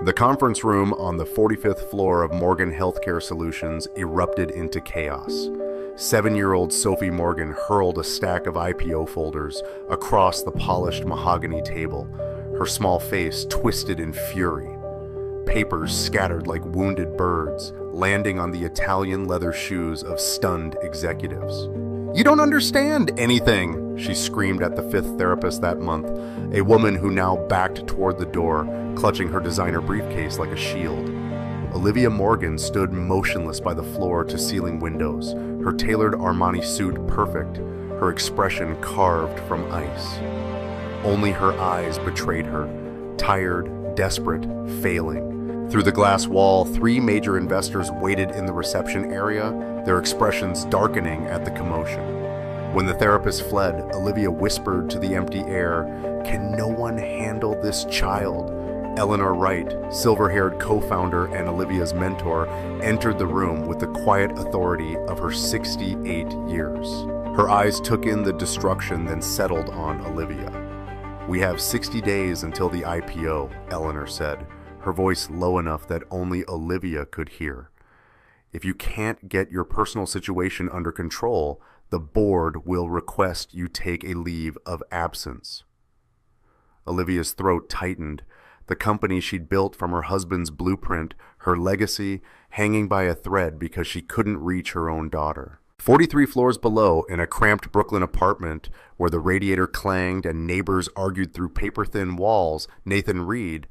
The conference room on the 45th floor of Morgan Healthcare Solutions erupted into chaos. 7-year-old Sophie Morgan hurled a stack of IPO folders across the polished mahogany table, her small face twisted in fury. Papers scattered like wounded birds, landing on the Italian leather shoes of stunned executives. "You don't understand anything," she screamed at the 5th therapist that month, a woman who now backed toward the door, clutching her designer briefcase like a shield. Olivia Morgan stood motionless by the floor-to-ceiling windows, her tailored Armani suit perfect, her expression carved from ice. Only her eyes betrayed her, tired, desperate, failing. Through the glass wall, 3 major investors waited in the reception area, their expressions darkening at the commotion. When the therapist fled, Olivia whispered to the empty air, "Can no one handle this child?" Eleanor Wright, silver-haired co-founder and Olivia's mentor, entered the room with the quiet authority of her 68 years. Her eyes took in the destruction, then settled on Olivia. "We have 60 days until the IPO," Eleanor said, her voice low enough that only Olivia could hear. "If you can't get your personal situation under control, the board will request you take a leave of absence." Olivia's throat tightened, the company she'd built from her husband's blueprint, her legacy, hanging by a thread because she couldn't reach her own daughter. 43 floors below, in a cramped Brooklyn apartment where the radiator clanged and neighbors argued through paper-thin walls, Nathan Reed,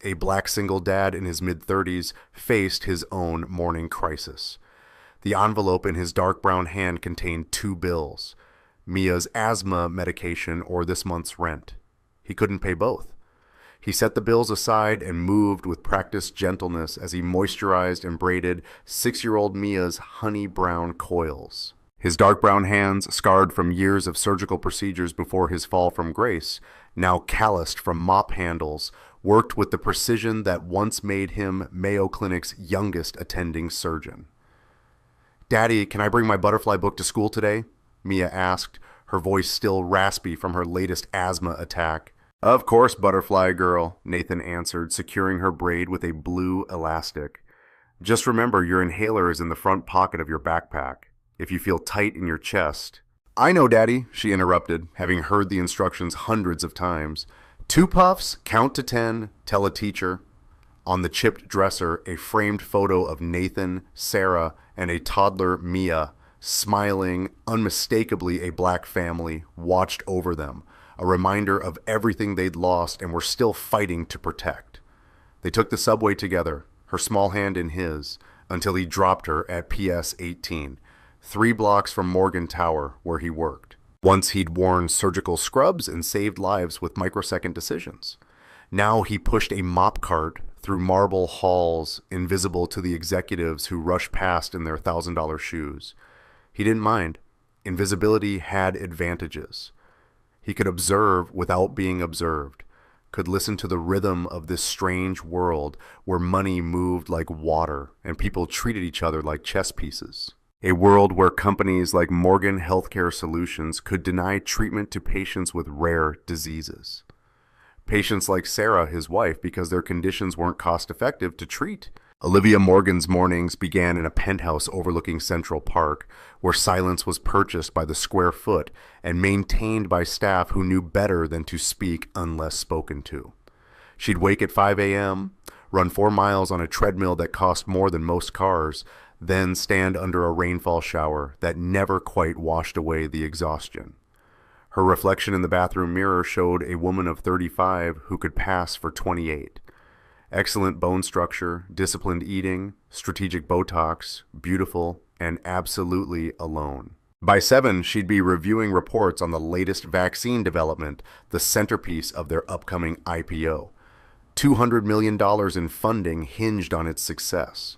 a black single dad in his mid-30s, faced his own morning crisis. The envelope in his dark brown hand contained 2 bills, Mia's asthma medication or this month's rent. He couldn't pay both. He set the bills aside and moved with practiced gentleness as he moisturized and braided 6-year-old Mia's honey brown coils. His dark brown hands, scarred from years of surgical procedures before his fall from grace, now calloused from mop handles, worked with the precision that once made him Mayo Clinic's youngest attending surgeon. "Daddy, can I bring my butterfly book to school today?" Mia asked, her voice still raspy from her latest asthma attack. "Of course, butterfly girl," Nathan answered, securing her braid with a blue elastic. "Just remember your inhaler is in the front pocket of your backpack. If you feel tight in your chest—" "I know, Daddy," she interrupted, having heard the instructions hundreds of times. "2 puffs, count to 10, tell a teacher." On the chipped dresser, a framed photo of Nathan, Sarah, and a toddler, Mia, smiling, unmistakably a black family, watched over them, a reminder of everything they'd lost and were still fighting to protect. They took the subway together, her small hand in his, until he dropped her at PS 18, 3 blocks from Morgan Tower, where he worked. Once he'd worn surgical scrubs and saved lives with microsecond decisions. Now he pushed a mop cart through marble halls, invisible to the executives who rushed past in their $1,000 shoes. He didn't mind. Invisibility had advantages. He could observe without being observed, could listen to the rhythm of this strange world where money moved like water and people treated each other like chess pieces. A world where companies like Morgan Healthcare Solutions could deny treatment to patients with rare diseases. Patients like Sarah, his wife, because their conditions weren't cost-effective to treat. Olivia Morgan's mornings began in a penthouse overlooking Central Park, where silence was purchased by the square foot and maintained by staff who knew better than to speak unless spoken to. She'd wake at 5 a.m., run 4 miles on a treadmill that cost more than most cars, then stand under a rainfall shower that never quite washed away the exhaustion. Her reflection in the bathroom mirror showed a woman of 35 who could pass for 28. Excellent bone structure, disciplined eating, strategic Botox, beautiful, and absolutely alone. By 7, she'd be reviewing reports on the latest vaccine development, the centerpiece of their upcoming IPO. $200 million in funding hinged on its success.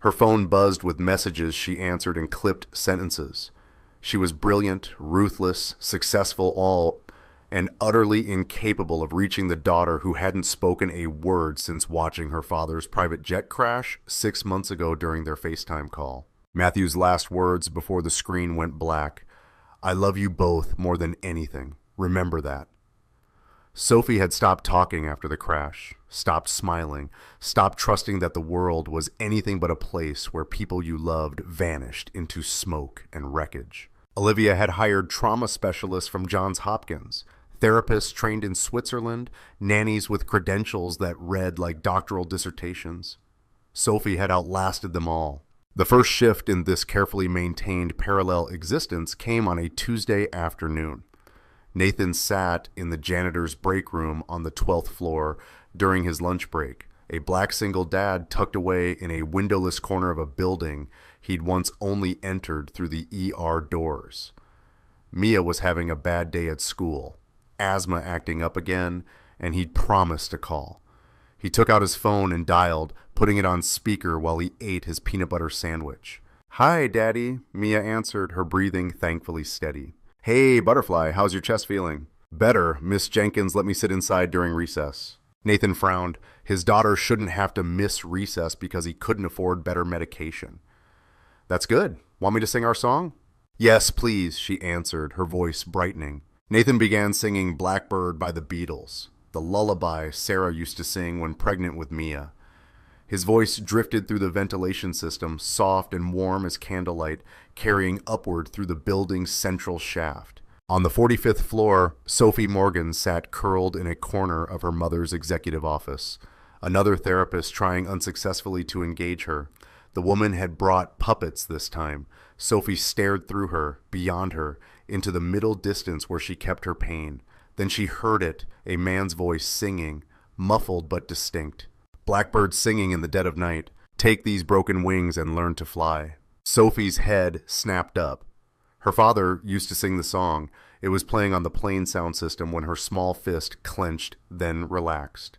Her phone buzzed with messages she answered in clipped sentences. She was brilliant, ruthless, successful, all, and utterly incapable of reaching the daughter who hadn't spoken a word since watching her father's private jet crash 6 months ago during their FaceTime call. Matthew's last words before the screen went black. "I love you both more than anything. Remember that." Sophie had stopped talking after the crash, stopped smiling, stopped trusting that the world was anything but a place where people you loved vanished into smoke and wreckage. Olivia had hired trauma specialists from Johns Hopkins, therapists trained in Switzerland, nannies with credentials that read like doctoral dissertations. Sophie had outlasted them all. The first shift in this carefully maintained parallel existence came on a Tuesday afternoon. Nathan sat in the janitor's break room on the 12th floor during his lunch break, a black single dad tucked away in a windowless corner of a building he'd once only entered through the ER doors. Mia was having a bad day at school, asthma acting up again, and he'd promised to call. He took out his phone and dialed, putting it on speaker while he ate his peanut butter sandwich. "Hi, Daddy," Mia answered, her breathing thankfully steady. "Hey, Butterfly, how's your chest feeling?" "Better. Miss Jenkins let me sit inside during recess." Nathan frowned. His daughter shouldn't have to miss recess because he couldn't afford better medication. "That's good. Want me to sing our song?" "Yes, please," she answered, her voice brightening. Nathan began singing Blackbird by the Beatles, the lullaby Sarah used to sing when pregnant with Mia. His voice drifted through the ventilation system, soft and warm as candlelight, carrying upward through the building's central shaft. On the 45th floor, Sophie Morgan sat curled in a corner of her mother's executive office, another therapist trying unsuccessfully to engage her. The woman had brought puppets this time. Sophie stared through her, beyond her, into the middle distance where she kept her pain. Then she heard it, a man's voice singing, muffled but distinct. Blackbird singing in the dead of night. Take these broken wings and learn to fly. Sophie's head snapped up. Her father used to sing the song. It was playing on the plane sound system when her small fist clenched, then relaxed.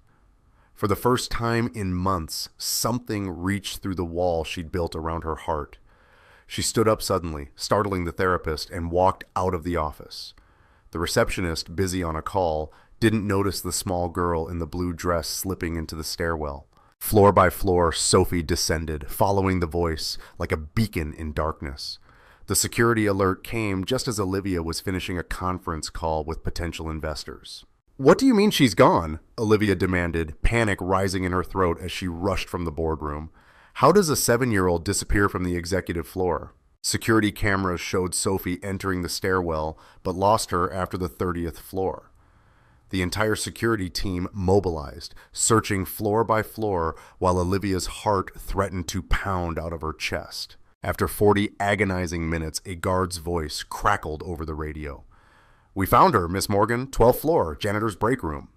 For the first time in months, something reached through the wall she'd built around her heart. She stood up suddenly, startling the therapist, and walked out of the office. The receptionist, busy on a call, didn't notice the small girl in the blue dress slipping into the stairwell. Floor by floor, Sophie descended, following the voice like a beacon in darkness. The security alert came just as Olivia was finishing a conference call with potential investors. "What do you mean she's gone?" Olivia demanded, panic rising in her throat as she rushed from the boardroom. "How does a 7-year-old disappear from the executive floor?" Security cameras showed Sophie entering the stairwell, but lost her after the 30th floor. The entire security team mobilized, searching floor by floor while Olivia's heart threatened to pound out of her chest. After 40 agonizing minutes, a guard's voice crackled over the radio. "We found her, Miss Morgan, 12th floor, janitor's break room."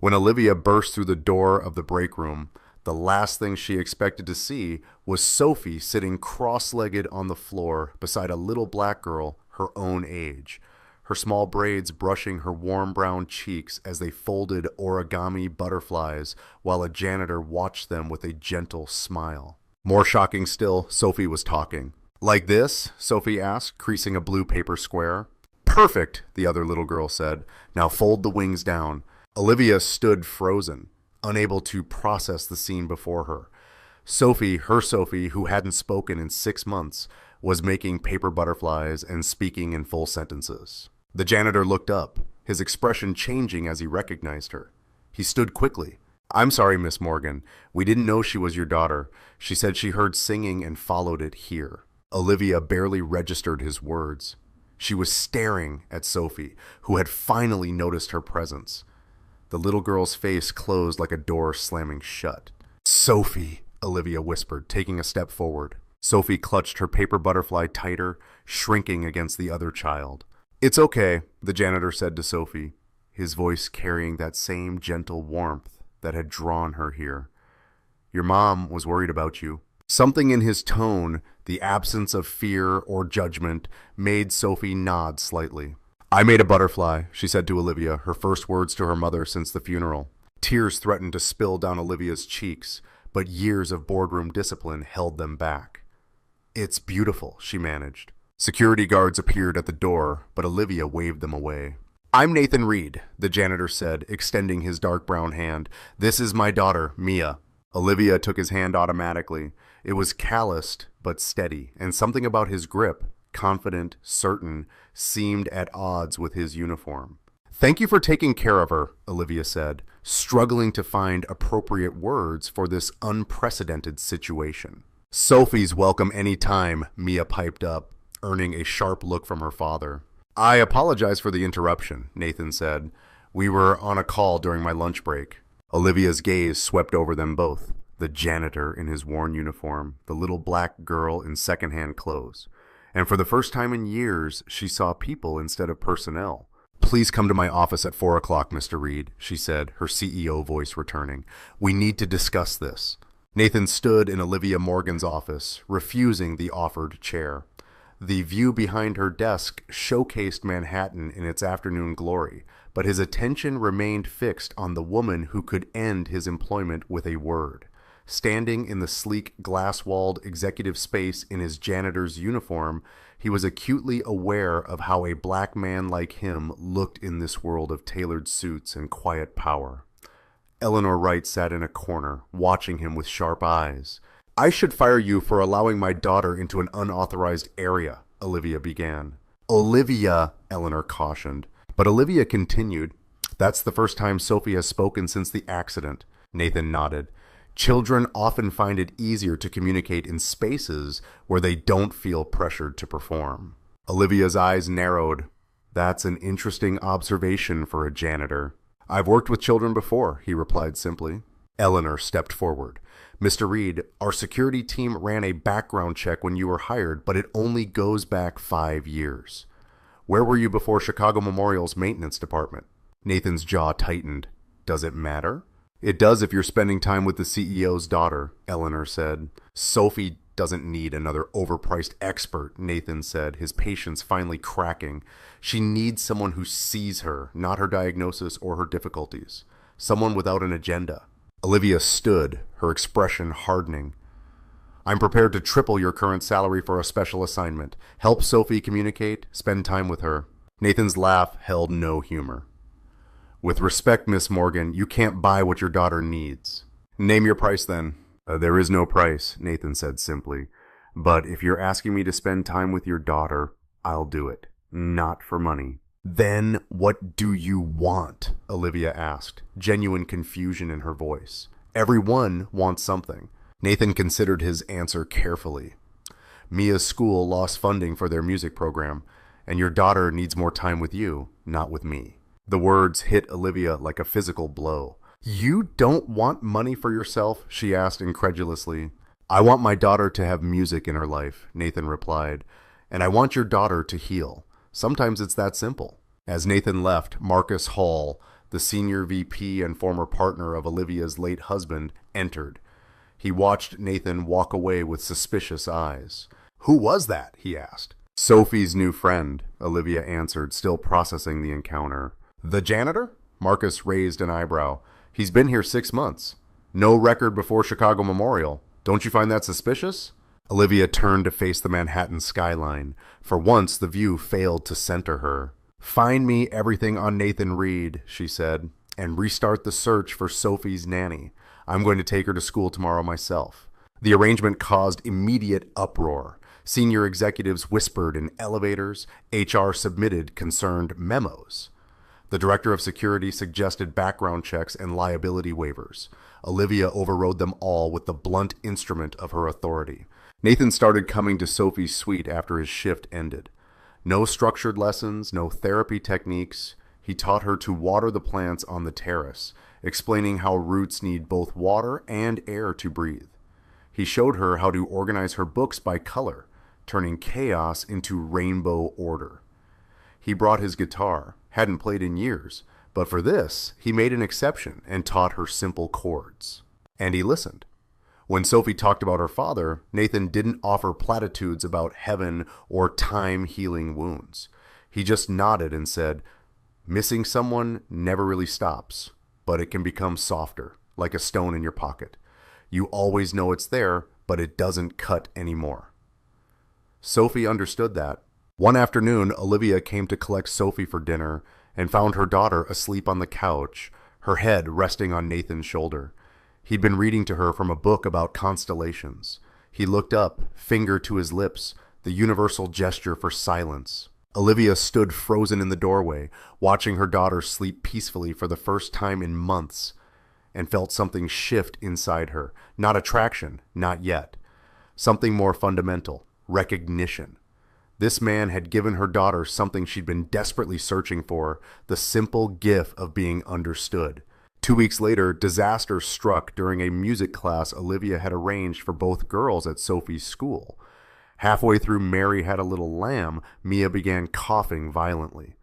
When Olivia burst through the door of the break room, the last thing she expected to see was Sophie sitting cross-legged on the floor beside a little black girl her own age, her small braids brushing her warm brown cheeks as they folded origami butterflies while a janitor watched them with a gentle smile. More shocking still, Sophie was talking. "Like this?" Sophie asked, creasing a blue paper square. "Perfect," the other little girl said. "Now fold the wings down." Olivia stood frozen, unable to process the scene before her. Sophie, her Sophie, who hadn't spoken in 6 months, was making paper butterflies and speaking in full sentences. The janitor looked up, his expression changing as he recognized her. He stood quickly. "I'm sorry, Miss Morgan. We didn't know she was your daughter. She said she heard singing and followed it here." Olivia barely registered his words. She was staring at Sophie, who had finally noticed her presence. The little girl's face closed like a door slamming shut. "Sophie," Olivia whispered, taking a step forward. Sophie clutched her paper butterfly tighter, shrinking against the other child. "It's okay," the janitor said to Sophie, his voice carrying that same gentle warmth that had drawn her here. "Your mom was worried about you." Something in his tone, the absence of fear or judgment, made Sophie nod slightly. "I made a butterfly," she said to Olivia, her first words to her mother since the funeral. Tears threatened to spill down Olivia's cheeks, but years of boardroom discipline held them back. "It's beautiful," she managed. Security guards appeared at the door, but Olivia waved them away. "I'm Nathan Reed," the janitor said, extending his dark brown hand. "This is my daughter, Mia." Olivia took his hand automatically. It was calloused but steady, and something about his grip, confident, certain, seemed at odds with his uniform. Thank you for taking care of her, Olivia said, struggling to find appropriate words for this unprecedented situation. Sophie's welcome any time, Mia piped up, earning a sharp look from her father. I apologize for the interruption, Nathan said. We were on a call during my lunch break. Olivia's gaze swept over them both, the janitor in his worn uniform, the little black girl in secondhand clothes. And for the first time in years, she saw people instead of personnel. Please come to my office at 4 o'clock, Mr. Reed, she said, her CEO voice returning. We need to discuss this. Nathan stood in Olivia Morgan's office, refusing the offered chair. The view behind her desk showcased Manhattan in its afternoon glory, but his attention remained fixed on the woman who could end his employment with a word. Standing in the sleek, glass-walled executive space in his janitor's uniform, he was acutely aware of how a black man like him looked in this world of tailored suits and quiet power. Eleanor Wright sat in a corner, watching him with sharp eyes. I should fire you for allowing my daughter into an unauthorized area, Olivia began. Olivia, Eleanor cautioned. But Olivia continued. That's the first time Sophie has spoken since the accident. Nathan nodded. Children often find it easier to communicate in spaces where they don't feel pressured to perform. Olivia's eyes narrowed. That's an interesting observation for a janitor. I've worked with children before, he replied simply. Eleanor stepped forward. Mr. Reed, our security team ran a background check when you were hired, but it only goes back 5 years. Where were you before Chicago Memorial's maintenance department? Nathan's jaw tightened. Does it matter? It does if you're spending time with the CEO's daughter, Eleanor said. Sophie doesn't need another overpriced expert, Nathan said, his patience finally cracking. She needs someone who sees her, not her diagnosis or her difficulties. Someone without an agenda. Olivia stood, her expression hardening. I'm prepared to triple your current salary for a special assignment. Help Sophie communicate, spend time with her. Nathan's laugh held no humor. With respect, Miss Morgan, you can't buy what your daughter needs. Name your price then. There is no price, Nathan said simply. But if you're asking me to spend time with your daughter, I'll do it. Not for money. Then what do you want? Olivia asked, genuine confusion in her voice. Everyone wants something. Nathan considered his answer carefully. Mia's school lost funding for their music program, and your daughter needs more time with you, not with me. The words hit Olivia like a physical blow. You don't want money for yourself? She asked incredulously. I want my daughter to have music in her life, Nathan replied, and I want your daughter to heal. Sometimes it's that simple. As Nathan left, Marcus Hall, the senior VP and former partner of Olivia's late husband, entered. He watched Nathan walk away with suspicious eyes. Who was that? He asked. Sophie's new friend, Olivia answered, still processing the encounter. The janitor? Marcus raised an eyebrow. He's been here 6 months. No record before Chicago Memorial. Don't you find that suspicious? Olivia turned to face the Manhattan skyline. For once, the view failed to center her. Find me everything on Nathan Reed, she said, and restart the search for Sophie's nanny. I'm going to take her to school tomorrow myself. The arrangement caused immediate uproar. Senior executives whispered in elevators. HR submitted concerned memos. The director of security suggested background checks and liability waivers. Olivia overrode them all with the blunt instrument of her authority. Nathan started coming to Sophie's suite after his shift ended. No structured lessons, no therapy techniques. He taught her to water the plants on the terrace, explaining how roots need both water and air to breathe. He showed her how to organize her books by color, turning chaos into rainbow order. He brought his guitar, hadn't played in years, but for this, he made an exception and taught her simple chords. And he listened. When Sophie talked about her father, Nathan didn't offer platitudes about heaven or time healing wounds. He just nodded and said, missing someone never really stops, but it can become softer, like a stone in your pocket. You always know it's there, but it doesn't cut anymore. Sophie understood that. One afternoon, Olivia came to collect Sophie for dinner and found her daughter asleep on the couch, her head resting on Nathan's shoulder. He'd been reading to her from a book about constellations. He looked up, finger to his lips, the universal gesture for silence. Olivia stood frozen in the doorway, watching her daughter sleep peacefully for the first time in months, and felt something shift inside her. Not attraction, not yet. Something more fundamental, recognition. This man had given her daughter something she'd been desperately searching for, the simple gift of being understood. 2 weeks later, disaster struck during a music class Olivia had arranged for both girls at Sophie's school. Halfway through Mary Had a Little Lamb, Mia began coughing violently.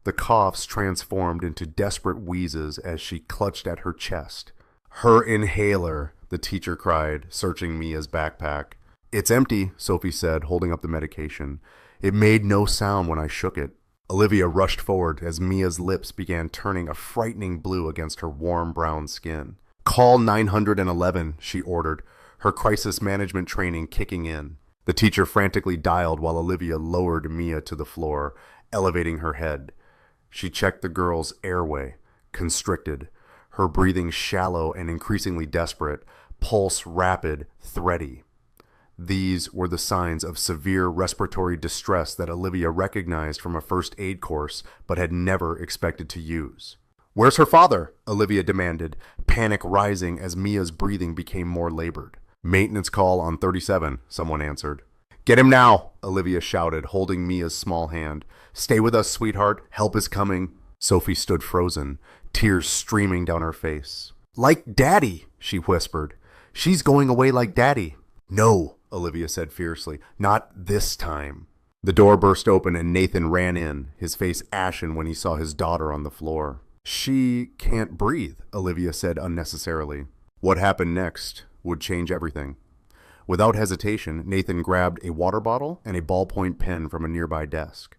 The coughs transformed into desperate wheezes as she clutched at her chest. "Her inhaler," the teacher cried, searching Mia's backpack. "It's empty," Sophie said, holding up the medication. "It made no sound when I shook it." Olivia rushed forward as Mia's lips began turning a frightening blue against her warm brown skin. "Call 911, she ordered, her crisis management training kicking in. The teacher frantically dialed while Olivia lowered Mia to the floor, elevating her head. She checked the girl's airway, constricted, her breathing shallow and increasingly desperate, pulse rapid, thready. These were the signs of severe respiratory distress that Olivia recognized from a first aid course but had never expected to use. "Where's her father?" Olivia demanded, panic rising as Mia's breathing became more labored. "Maintenance call on 37, someone answered. "Get him now," Olivia shouted, holding Mia's small hand. "Stay with us, sweetheart. Help is coming." Sophie stood frozen, tears streaming down her face. "Like Daddy," she whispered. "She's going away like Daddy." "No," Olivia said fiercely. "Not this time." The door burst open and Nathan ran in, his face ashen when he saw his daughter on the floor. "She can't breathe," Olivia said unnecessarily. What happened next would change everything. Without hesitation, Nathan grabbed a water bottle and a ballpoint pen from a nearby desk.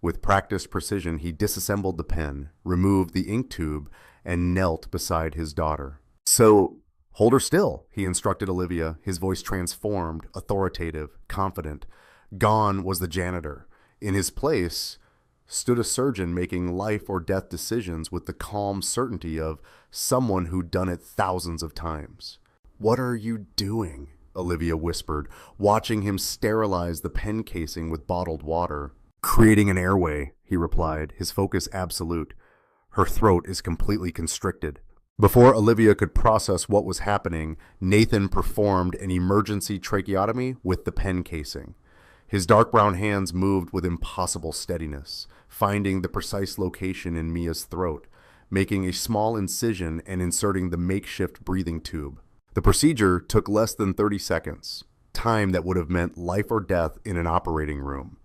With practiced precision, he disassembled the pen, removed the ink tube, and knelt beside his daughter. "So, hold her still," he instructed Olivia, his voice transformed, authoritative, confident. Gone was the janitor. In his place stood a surgeon making life or death decisions with the calm certainty of someone who'd done it thousands of times. "What are you doing?" Olivia whispered, watching him sterilize the pen casing with bottled water. "Creating an airway," he replied, his focus absolute. "Her throat is completely constricted." Before Olivia could process what was happening, Nathan performed an emergency tracheotomy with the pen casing. His dark brown hands moved with impossible steadiness, finding the precise location in Mia's throat, making a small incision and inserting the makeshift breathing tube. The procedure took less than 30 seconds, time that would have meant life or death in an operating room.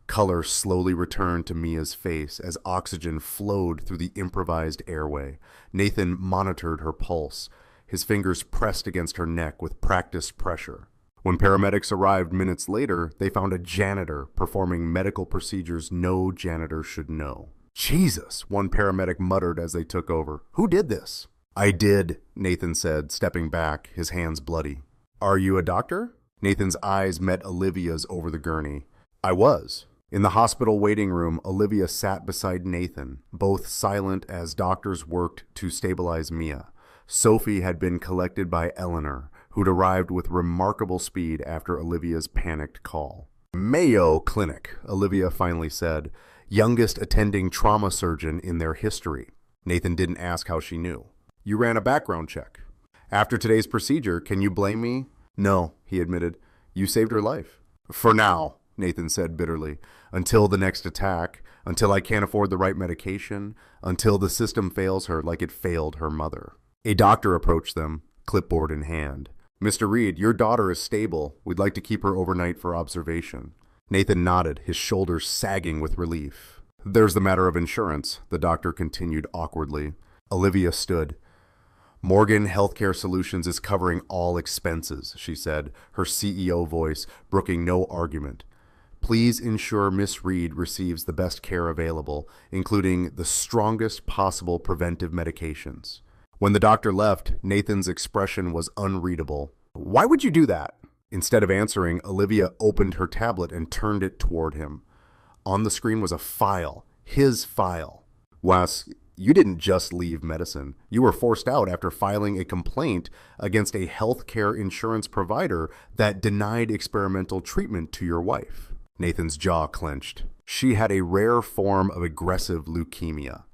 Color slowly returned to Mia's face as oxygen flowed through the improvised airway. Nathan monitored her pulse, his fingers pressed against her neck with practiced pressure. When paramedics arrived minutes later, they found a janitor performing medical procedures no janitor should know. "Jesus," one paramedic muttered as they took over. "Who did this?" "I did," Nathan said, stepping back, his hands bloody. "Are you a doctor?" Nathan's eyes met Olivia's over the gurney. "I was." In the hospital waiting room, Olivia sat beside Nathan, both silent as doctors worked to stabilize Mia. Sophie had been collected by Eleanor, who'd arrived with remarkable speed after Olivia's panicked call. "Mayo Clinic," Olivia finally said, youngest attending trauma surgeon in their history. Nathan didn't ask how she knew. "You ran a background check. After today's procedure, can you blame me?" "No," he admitted. "You saved her life." "For now," Nathan said bitterly. "Until the next attack, until I can't afford the right medication, until the system fails her like it failed her mother." A doctor approached them, clipboard in hand. "Mr. Reed, your daughter is stable. We'd like to keep her overnight for observation." Nathan nodded, his shoulders sagging with relief. "There's the matter of insurance," the doctor continued awkwardly. Olivia stood. "Morgan Healthcare Solutions is covering all expenses," she said, her CEO voice brooking no argument. "Please ensure Miss Reed receives the best care available, including the strongest possible preventive medications." When the doctor left, Nathan's expression was unreadable. "Why would you do that?" Instead of answering, Olivia opened her tablet and turned it toward him. On the screen was a file, his file. "Wes, you didn't just leave medicine. You were forced out after filing a complaint against a healthcare insurance provider that denied experimental treatment to your wife." Nathan's jaw clenched. She had a rare form of aggressive leukemia.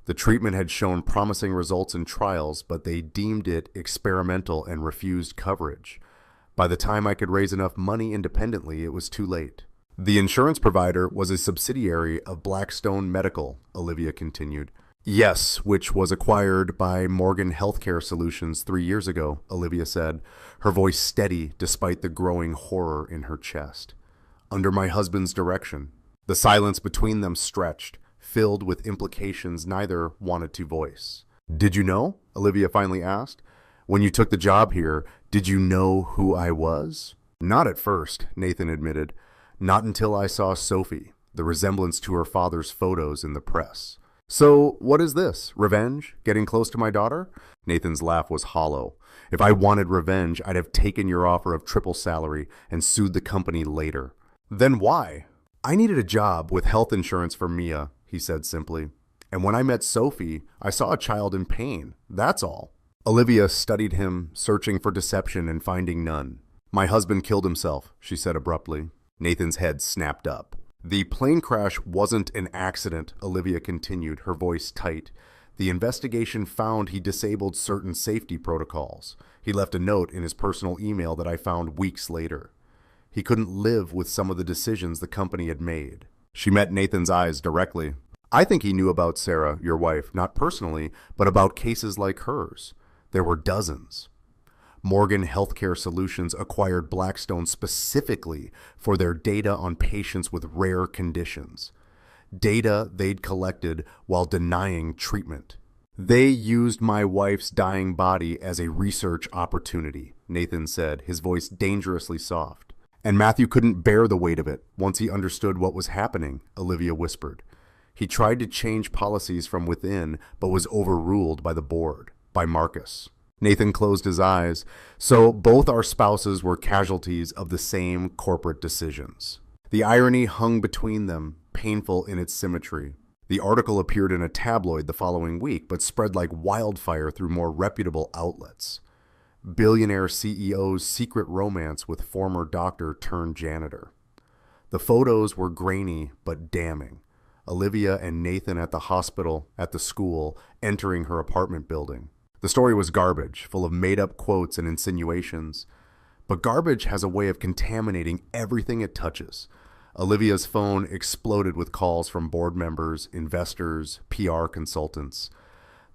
The treatment had shown promising results in trials, but they deemed it experimental and refused coverage. By the time I could raise enough money independently, it was too late. The insurance provider was a subsidiary of Blackstone Medical, Olivia continued. Yes, which was acquired by Morgan Healthcare Solutions 3 years ago, Olivia said, her voice steady despite the growing horror in her chest. Under my husband's direction. The silence between them stretched, filled with implications neither wanted to voice. Did you know? Olivia finally asked. When you took the job here, did you know who I was? Not at first, Nathan admitted. Not until I saw Sophie, the resemblance to her father's photos in the press. So, what is this? Revenge? Getting close to my daughter? Nathan's laugh was hollow. If I wanted revenge, I'd have taken your offer of triple salary and sued the company later. Then why? I needed a job with health insurance for Mia, he said simply. And when I met Sophie, I saw a child in pain. That's all. Olivia studied him, searching for deception and finding none. My husband killed himself, she said abruptly. Nathan's head snapped up. The plane crash wasn't an accident, Olivia continued, her voice tight. The investigation found he disabled certain safety protocols. He left a note in his personal email that I found weeks later. He couldn't live with some of the decisions the company had made. She met Nathan's eyes directly. I think he knew about Sarah, your wife, not personally, but about cases like hers. There were dozens. Morgan Healthcare Solutions acquired Blackstone specifically for their data on patients with rare conditions. Data they'd collected while denying treatment. They used my wife's dying body as a research opportunity, Nathan said, his voice dangerously soft. And Matthew couldn't bear the weight of it once he understood what was happening, Olivia whispered. He tried to change policies from within, but was overruled by the board, by Marcus. Nathan closed his eyes. So both our spouses were casualties of the same corporate decisions. The irony hung between them, painful in its symmetry. The article appeared in a tabloid the following week, but spread like wildfire through more reputable outlets. Billionaire CEO's secret romance with former doctor turned janitor. The photos were grainy but damning. Olivia and Nathan at the hospital, at the school, entering her apartment building. The story was garbage, full of made-up quotes and insinuations. But garbage has a way of contaminating everything it touches. Olivia's phone exploded with calls from board members, investors, PR consultants.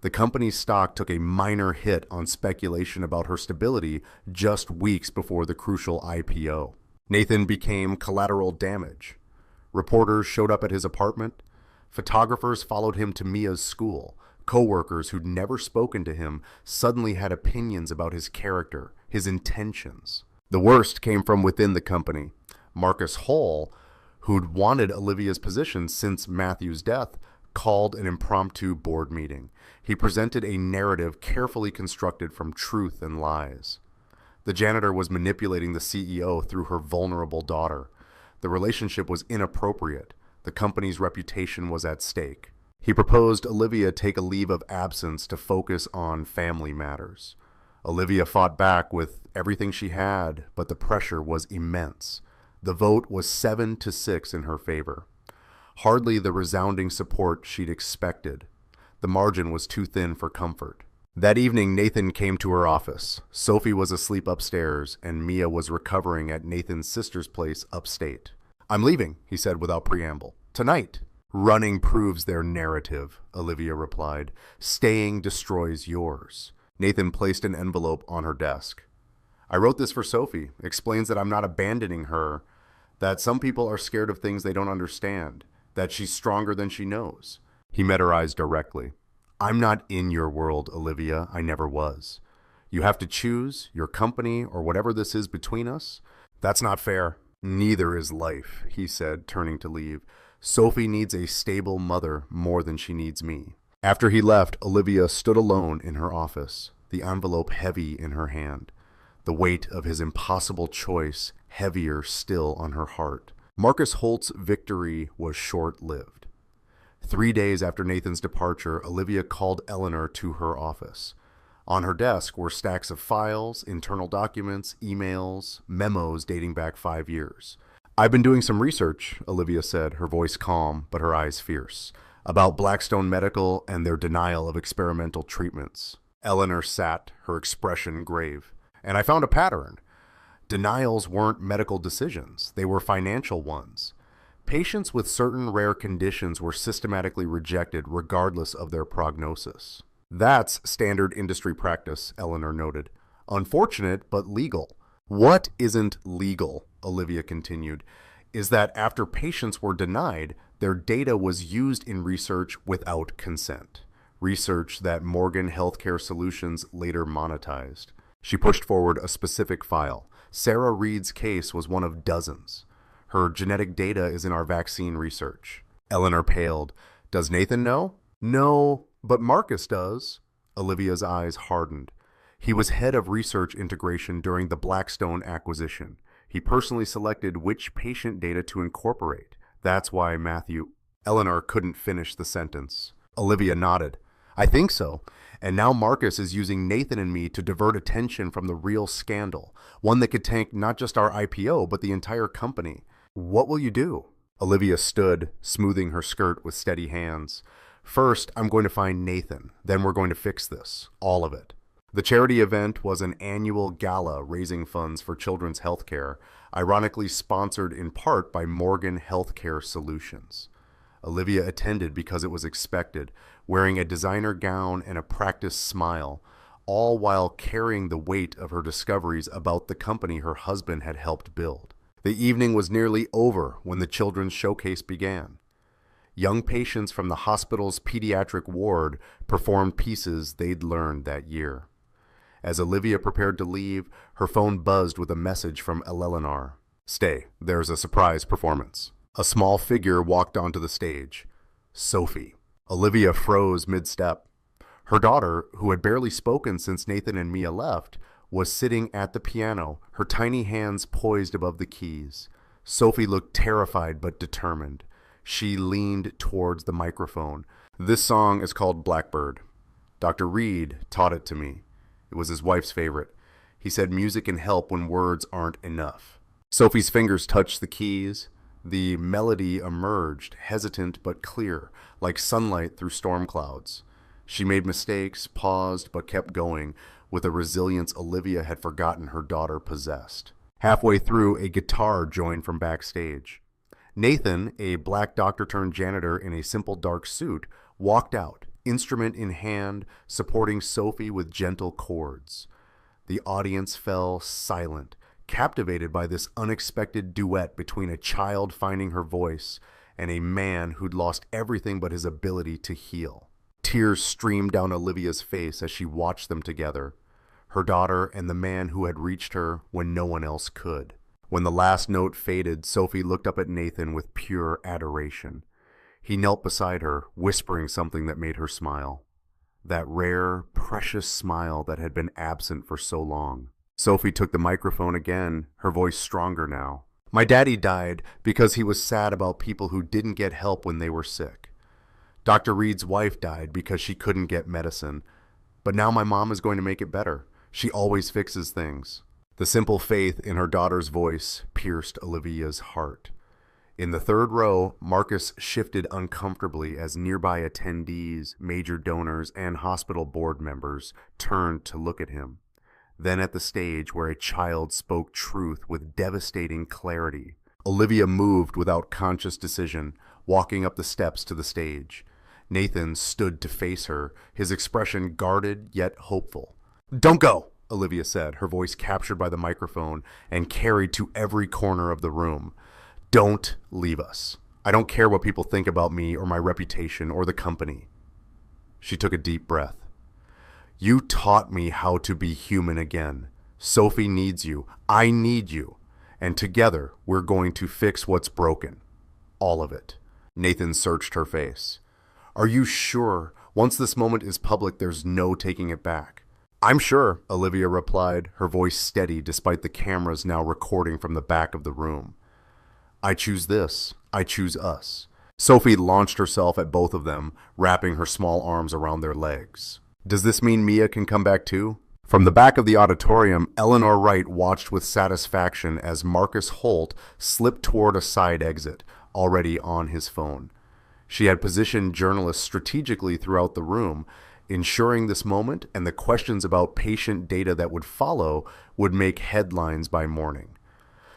The company's stock took a minor hit on speculation about her stability just weeks before the crucial IPO. Nathan became collateral damage. Reporters showed up at his apartment. Photographers followed him to Mia's school. Co-workers who'd never spoken to him suddenly had opinions about his character, his intentions. The worst came from within the company. Marcus Hall, who'd wanted Olivia's position since Matthew's death, called an impromptu board meeting. He presented a narrative carefully constructed from truth and lies. The janitor was manipulating the CEO through her vulnerable daughter. The relationship was inappropriate. The company's reputation was at stake. He proposed Olivia take a leave of absence to focus on family matters. Olivia fought back with everything she had, but the pressure was immense. The vote was 7-6 in her favor. Hardly the resounding support she'd expected. The margin was too thin for comfort. That evening, Nathan came to her office. Sophie was asleep upstairs, and Mia was recovering at Nathan's sister's place upstate. I'm leaving, he said without preamble. Tonight. Running proves their narrative, Olivia replied. Staying destroys yours. Nathan placed an envelope on her desk. I wrote this for Sophie. Explains that I'm not abandoning her, that some people are scared of things they don't understand, that she's stronger than she knows. He met her eyes directly. I'm not in your world, Olivia. I never was. You have to choose your company or whatever this is between us. That's not fair. Neither is life, he said, turning to leave. Sophie needs a stable mother more than she needs me. After he left, Olivia stood alone in her office, the envelope heavy in her hand. The weight of his impossible choice heavier still on her heart. Marcus Holt's victory was short-lived. 3 days after Nathan's departure, Olivia called Eleanor to her office. On her desk were stacks of files, internal documents, emails, memos dating back 5 years. I've been doing some research, Olivia said, her voice calm but her eyes fierce, about Blackstone Medical and their denial of experimental treatments. Eleanor sat, her expression grave. And I found a pattern. Denials weren't medical decisions, they were financial ones. Patients with certain rare conditions were systematically rejected regardless of their prognosis. That's standard industry practice, Eleanor noted. Unfortunate, but legal. What isn't legal, Olivia continued, is that after patients were denied, their data was used in research without consent. Research that Morgan Healthcare Solutions later monetized. She pushed forward a specific file. Sarah Reed's case was one of dozens. Her genetic data is in our vaccine research. Eleanor paled. Does Nathan know? No, but Marcus does. Olivia's eyes hardened. He was head of research integration during the Blackstone acquisition. He personally selected which patient data to incorporate. That's why Matthew... Eleanor couldn't finish the sentence. Olivia nodded. I think so. And now Marcus is using Nathan and me to divert attention from the real scandal, one that could tank not just our IPO, but the entire company. What will you do? Olivia stood, smoothing her skirt with steady hands. First, I'm going to find Nathan. Then we're going to fix this. All of it. The charity event was an annual gala raising funds for children's health care, ironically sponsored in part by Morgan Healthcare Solutions. Olivia attended because it was expected, wearing a designer gown and a practiced smile, all while carrying the weight of her discoveries about the company her husband had helped build. The evening was nearly over when the children's showcase began. Young patients from the hospital's pediatric ward performed pieces they'd learned that year. As Olivia prepared to leave, her phone buzzed with a message from Eleanor. Stay, there's a surprise performance. A small figure walked onto the stage. Sophie. Olivia froze mid-step. Her daughter, who had barely spoken since Nathan and Mia left, was sitting at the piano, her tiny hands poised above the keys. Sophie looked terrified but determined. She leaned towards the microphone. This song is called Blackbird. Dr. Reed taught it to me. It was his wife's favorite. He said music can help when words aren't enough. Sophie's fingers touched the keys. The melody emerged, hesitant but clear, like sunlight through storm clouds. She made mistakes, paused, but kept going, with a resilience Olivia had forgotten her daughter possessed. Halfway through, a guitar joined from backstage. Nathan, a black doctor-turned-janitor in a simple dark suit, walked out, instrument in hand, supporting Sophie with gentle chords. The audience fell silent, captivated by this unexpected duet between a child finding her voice and a man who'd lost everything but his ability to heal. Tears streamed down Olivia's face as she watched them together, her daughter and the man who had reached her when no one else could. When the last note faded, Sophie looked up at Nathan with pure adoration. He knelt beside her, whispering something that made her smile. That rare, precious smile that had been absent for so long. Sophie took the microphone again, her voice stronger now. My daddy died because he was sad about people who didn't get help when they were sick. Dr. Reed's wife died because she couldn't get medicine. But now my mom is going to make it better. She always fixes things. The simple faith in her daughter's voice pierced Olivia's heart. In the third row, Marcus shifted uncomfortably as nearby attendees, major donors, and hospital board members turned to look at him. Then at the stage where a child spoke truth with devastating clarity. Olivia moved without conscious decision, walking up the steps to the stage. Nathan stood to face her, his expression guarded yet hopeful. Don't go, Olivia said, her voice captured by the microphone and carried to every corner of the room. Don't leave us. I don't care what people think about me or my reputation or the company. She took a deep breath. You taught me how to be human again. Sophie needs you. I need you. And together, we're going to fix what's broken. All of it. Nathan searched her face. Are you sure? Once this moment is public, there's no taking it back. I'm sure, Olivia replied, her voice steady despite the cameras now recording from the back of the room. I choose this. I choose us. Sophie launched herself at both of them, wrapping her small arms around their legs. Does this mean Mia can come back too? From the back of the auditorium, Eleanor Wright watched with satisfaction as Marcus Holt slipped toward a side exit, already on his phone. She had positioned journalists strategically throughout the room, ensuring this moment and the questions about patient data that would follow would make headlines by morning.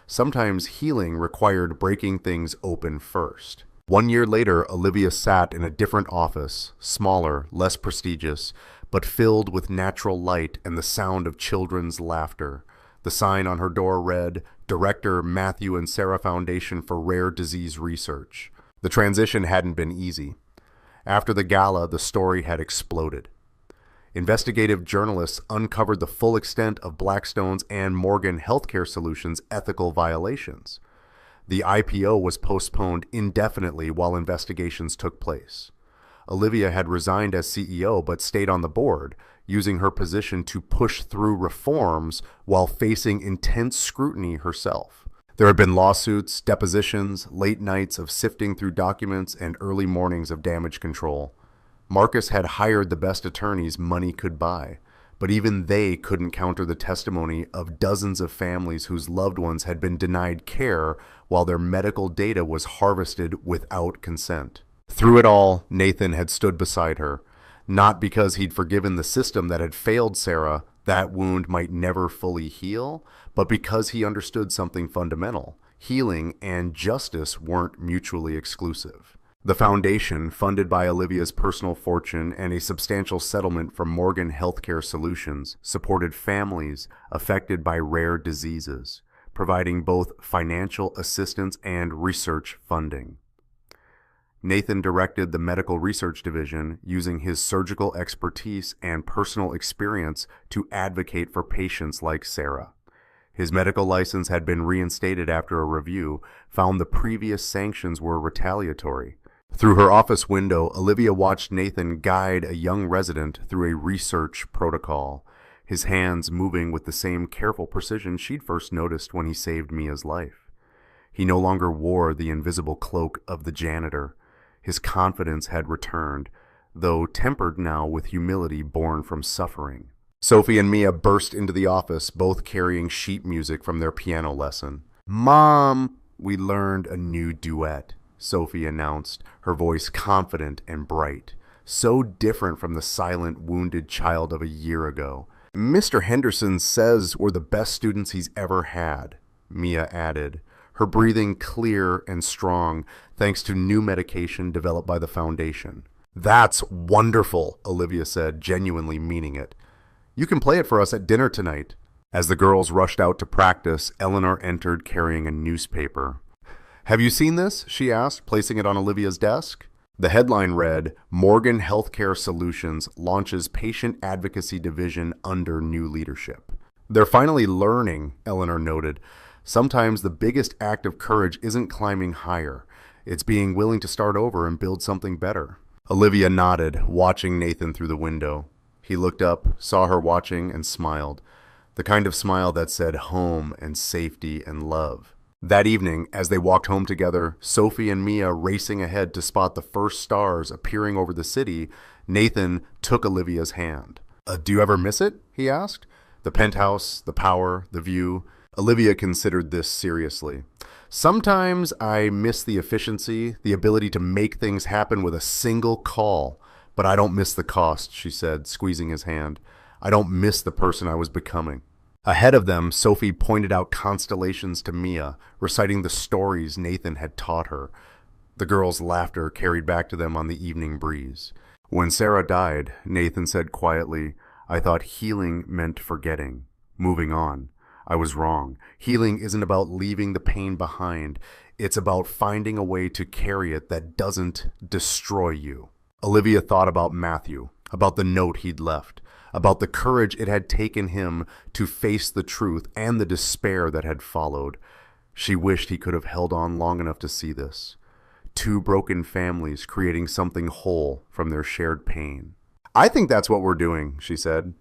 Sometimes healing required breaking things open first. 1 year later, Olivia sat in a different office, smaller, less prestigious, but filled with natural light and the sound of children's laughter. The sign on her door read, Director Matthew and Sarah Foundation for Rare Disease Research. The transition hadn't been easy. After the gala, the story had exploded. Investigative journalists uncovered the full extent of Blackstone's and Morgan Healthcare Solutions' ethical violations. The IPO was postponed indefinitely while investigations took place. Olivia had resigned as CEO but stayed on the board, using her position to push through reforms while facing intense scrutiny herself. There had been lawsuits, depositions, late nights of sifting through documents, and early mornings of damage control. Marcus had hired the best attorneys money could buy, but even they couldn't counter the testimony of dozens of families whose loved ones had been denied care while their medical data was harvested without consent. Through it all, Nathan had stood beside her, not because he'd forgiven the system that had failed Sarah, that wound might never fully heal, but because he understood something fundamental. Healing and justice weren't mutually exclusive. The foundation, funded by Olivia's personal fortune and a substantial settlement from Morgan Healthcare Solutions, supported families affected by rare diseases, providing both financial assistance and research funding. Nathan directed the medical research division, using his surgical expertise and personal experience to advocate for patients like Sarah. His medical license had been reinstated after a review, found the previous sanctions were retaliatory. Through her office window, Olivia watched Nathan guide a young resident through a research protocol, his hands moving with the same careful precision she'd first noticed when he saved Mia's life. He no longer wore the invisible cloak of the janitor. His confidence had returned, though tempered now with humility born from suffering. Sophie and Mia burst into the office, both carrying sheet music from their piano lesson. "Mom, we learned a new duet," Sophie announced, her voice confident and bright, so different from the silent, wounded child of a year ago. "Mr. Henderson says we're the best students he's ever had," Mia added, her breathing clear and strong thanks to new medication developed by the foundation. "That's wonderful," Olivia said, genuinely meaning it. "You can play it for us at dinner tonight." As the girls rushed out to practice, Eleanor entered carrying a newspaper. "Have you seen this?" she asked, placing it on Olivia's desk. The headline read, "Morgan Healthcare Solutions launches patient advocacy division under new leadership." "They're finally learning," Eleanor noted. "Sometimes the biggest act of courage isn't climbing higher. It's being willing to start over and build something better." Olivia nodded, watching Nathan through the window. He looked up, saw her watching, and smiled. The kind of smile that said home and safety and love. That evening, as they walked home together, Sophie and Mia racing ahead to spot the first stars appearing over the city, Nathan took Olivia's hand. "Do you ever miss it?" he asked. "The penthouse, the power, the view." Olivia considered this seriously. "Sometimes I miss the efficiency, the ability to make things happen with a single call. But I don't miss the cost," she said, squeezing his hand. "I don't miss the person I was becoming." Ahead of them, Sophie pointed out constellations to Mia, reciting the stories Nathan had taught her. The girls' laughter carried back to them on the evening breeze. "When Sarah died," Nathan said quietly, "I thought healing meant forgetting, moving on. I was wrong. Healing isn't about leaving the pain behind. It's about finding a way to carry it that doesn't destroy you." Olivia thought about Matthew, about the note he'd left, about the courage it had taken him to face the truth and the despair that had followed. She wished he could have held on long enough to see this. Two broken families creating something whole from their shared pain. "I think that's what we're doing," she said.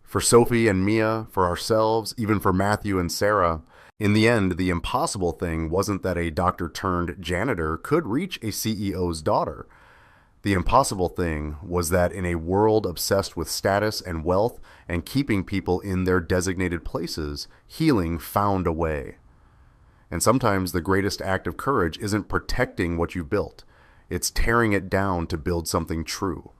"For Sophie and Mia, for ourselves, even for Matthew and Sarah. In the end, the impossible thing wasn't that a doctor-turned-janitor could reach a CEO's daughter. The impossible thing was that in a world obsessed with status and wealth and keeping people in their designated places, healing found a way. And sometimes the greatest act of courage isn't protecting what you've built. It's tearing it down to build something true.